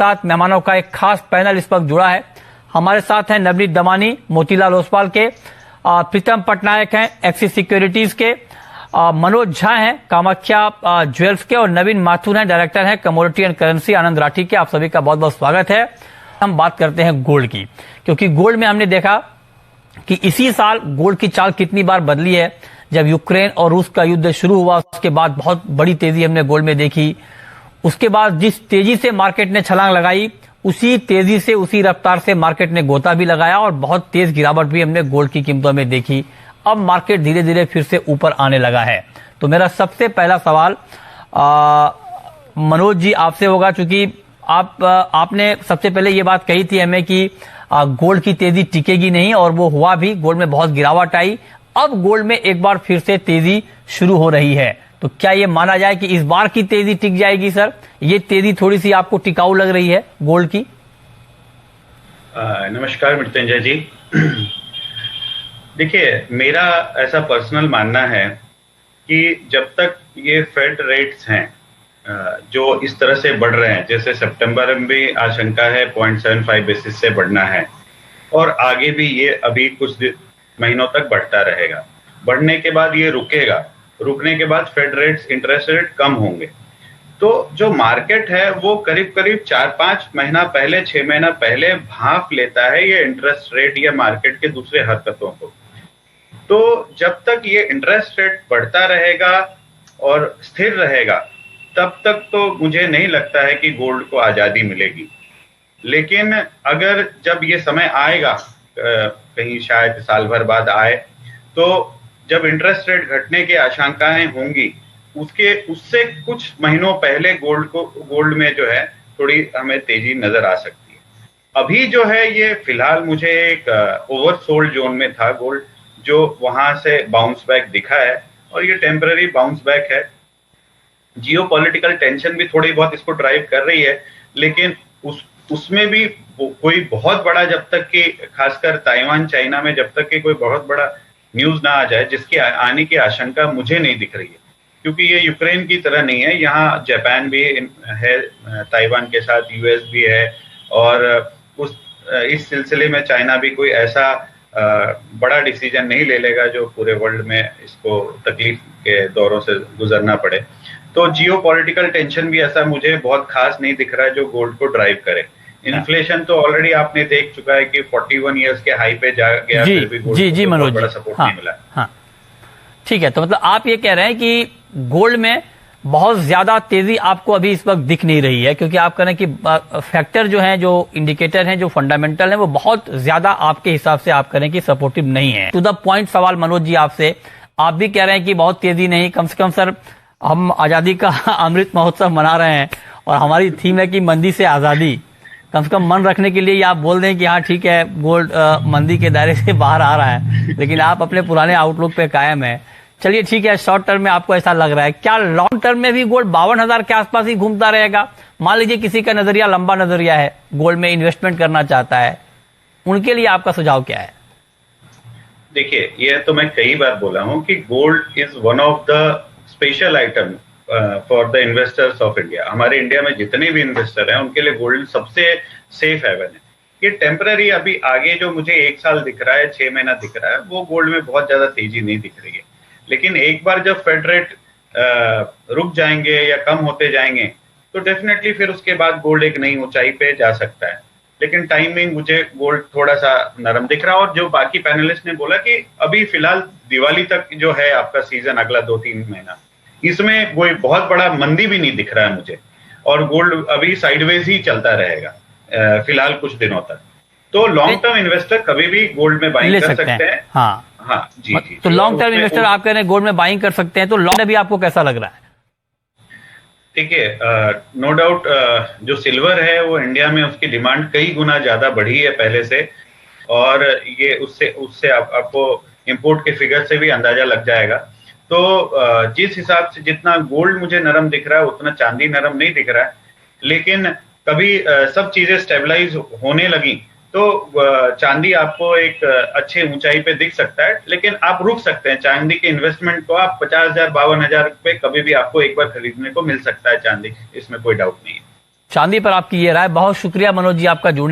साथ मेहमानों का एक खास पैनल इस वक्त जुड़ा है। हमारे साथ हैं नवनीत दमानी, मोतीलाल ओसवाल के, प्रीतम पटनायक हैं एक्सिस सिक्योरिटीज के, मनोज झा हैं कामाख्या ज्वेल्स के, और नवीन माथुर हैं डायरेक्टर हैं कमोडिटी एंड करेंसी आनंद राठी के। आप सभी का बहुत बहुत स्वागत है। हम बात करते हैं गोल्ड की, क्योंकि गोल्ड में हमने देखा कि इसी साल गोल्ड की चाल कितनी बार बदली है। जब यूक्रेन और रूस का युद्ध शुरू हुआ उसके बाद बहुत बड़ी तेजी हमने गोल्ड में देखी। उसके बाद जिस तेजी से मार्केट ने छलांग लगाई, उसी तेजी से उसी रफ्तार से मार्केट ने गोता भी लगाया और बहुत तेज गिरावट भी हमने गोल्ड की कीमतों में देखी। अब मार्केट धीरे धीरे फिर से ऊपर आने लगा है। तो मेरा सबसे पहला सवाल मनोज जी आपसे होगा, चूंकि आपने सबसे पहले ये बात कही थी हमें कि गोल्ड की तेजी टिकेगी नहीं, और वो हुआ भी। गोल्ड में बहुत गिरावट आई। अब गोल्ड में एक बार फिर से तेजी शुरू हो रही है। तो क्या ये माना जाए कि इस बार की तेजी टिक जाएगी सर? ये तेजी थोड़ी सी आपको टिकाऊ लग रही है गोल्ड की? नमस्कार मृत्युंजय जी। देखिए, मेरा ऐसा पर्सनल मानना है कि जब तक ये फेड रेट्स हैं जो इस तरह से बढ़ रहे हैं, जैसे सितंबर में भी आशंका है 0.75 बेसिस से बढ़ना है, और आगे भी ये अभी कुछ महीनों तक बढ़ता रहेगा। बढ़ने के बाद ये रुकेगा, रुकने के बाद फेड रेट्स इंटरेस्ट रेट कम होंगे। तो जो मार्केट है वो करीब करीब 4-5 महीना पहले, 6 महीना पहले भांप लेता है ये इंटरेस्ट रेट या मार्केट के दूसरे हरकतों को। तो जब तक ये इंटरेस्ट रेट बढ़ता रहेगा और स्थिर रहेगा, तब तक तो मुझे नहीं लगता है कि गोल्ड को आजादी मिलेगी। लेकिन अगर जब ये समय आएगा, कहीं शायद साल भर बाद आए, तो जब इंटरेस्ट रेट घटने की आशंकाएं होंगी, उससे कुछ महीनों पहले गोल्ड में जो है थोड़ी हमें तेजी नजर आ सकती है। अभी जो है ये फिलहाल मुझे एक ओवरसोल्ड जोन में था गोल्ड, जो वहां से बाउंस बैक दिखा है, और ये टेम्पररी बाउंस बैक है। जियोपॉलिटिकल टेंशन भी थोड़ी बहुत इसको ड्राइव कर रही है, लेकिन उसमें भी कोई बहुत बड़ा, जब तक कि खासकर ताइवान चाइना में जब तक कि कोई बहुत बड़ा न्यूज ना आ जाए, जिसकी आने की आशंका मुझे नहीं दिख रही है, क्योंकि ये यूक्रेन की तरह नहीं है। यहाँ जापान भी है ताइवान के साथ, यूएस भी है, और इस सिलसिले में चाइना भी कोई ऐसा बड़ा डिसीजन नहीं ले लेगा जो पूरे वर्ल्ड में इसको तकलीफ के दौरों से गुजरना पड़े। तो जियोपॉलिटिकल टेंशन भी ऐसा मुझे बहुत खास नहीं दिख रहा है जो गोल्ड को ड्राइव करे। इन्फ्लेशन तो ऑलरेडी आपने देख चुका है कि 41 इयर्स के हाई पे जा गया, फिर भी गोल्ड को बहुत बड़ा सपोर्ट नहीं मिला। हाँ, ठीक है। तो मतलब आप ये कह रहे हैं कि गोल्ड में बहुत ज्यादा तेजी आपको अभी इस वक्त दिख नहीं रही है, क्योंकि आप कह रहे हैं कि फैक्टर जो है, जो इंडिकेटर हैं, जो फंडामेंटल हैं, वो बहुत ज्यादा आपके हिसाब से आप कह रहे हैं कि सपोर्टिव नहीं है। टू द पॉइंट सवाल मनोज जी आपसे, आप भी कह रहे हैं कि बहुत तेजी नहीं। कम से कम सर, हम आजादी का अमृत महोत्सव मना रहे हैं और हमारी थीम है कि मंदी से आजादी। कम से कम मन रखने के लिए आप बोल दें कि हाँ ठीक है, गोल्ड मंदी के दायरे से बाहर आ रहा है, लेकिन आप अपने पुराने आउटलुक पे कायम है। चलिए ठीक है, शॉर्ट टर्म में आपको ऐसा लग रहा है। क्या लॉन्ग टर्म में भी गोल्ड 52,000 के आसपास ही घूमता रहेगा? मान लीजिए किसी का नजरिया लंबा नजरिया है, गोल्ड में इन्वेस्टमेंट करना चाहता है, उनके लिए आपका सुझाव क्या है? देखिए, ये तो मैं कई बार बोला हूँ कि gold is one of the special item for the investors of India. हमारे इंडिया में जितने भी इन्वेस्टर हैं उनके लिए गोल्ड सबसे सेफ हेवन है। ये टेम्पररी, अभी आगे जो मुझे 1 साल दिख रहा है, 6 महीना दिख रहा है, वो गोल्ड में बहुत ज्यादा तेजी नहीं दिख रही है। लेकिन एक बार जब फेड रेट रुक जाएंगे या कम होते जाएंगे, तो डेफिनेटली फिर उसके बाद गोल्ड एक नई ऊंचाई पे जा सकता है। लेकिन टाइमिंग मुझे गोल्ड थोड़ा सा नरम दिख रहा है। और जो बाकी पैनलिस्ट ने बोला कि अभी फिलहाल दिवाली तक जो है आपका सीजन, अगला 2-3 महीना, इसमें कोई बहुत बड़ा मंदी भी नहीं दिख रहा है मुझे, और गोल्ड अभी साइडवेज ही चलता रहेगा फिलहाल कुछ दिनों तक। तो लॉन्ग टर्म इन्वेस्टर कभी भी गोल्ड में बाइंग कर सकते हैं। हाँ हाँ जी जी। तो लॉन्ग टर्म इन्वेस्टर आप कह रहे हैं गोल्ड में बाइंग कर सकते हैं, तो लॉन्ग अभी आपको कैसा लग रहा है? देखिए, नो डाउट जो सिल्वर है वो इंडिया में उसकी डिमांड कई गुना ज्यादा बढ़ी है पहले से, और ये उससे आपको इंपोर्ट के फिगर से भी अंदाजा लग जाएगा। तो जिस हिसाब से जितना गोल्ड मुझे नरम दिख रहा है, उतना चांदी नरम नहीं दिख रहा है। लेकिन कभी सब चीजें स्टेबलाइज होने लगी तो चांदी आपको एक अच्छे ऊंचाई पे दिख सकता है। लेकिन आप रुक सकते हैं चांदी के इन्वेस्टमेंट को। आप 50,000 52,000 पे कभी भी आपको एक बार खरीदने को मिल सकता है चांदी, इसमें कोई डाउट नहीं है। चांदी पर आपकी ये राय। बहुत शुक्रिया मनोज जी आपका जुड़ने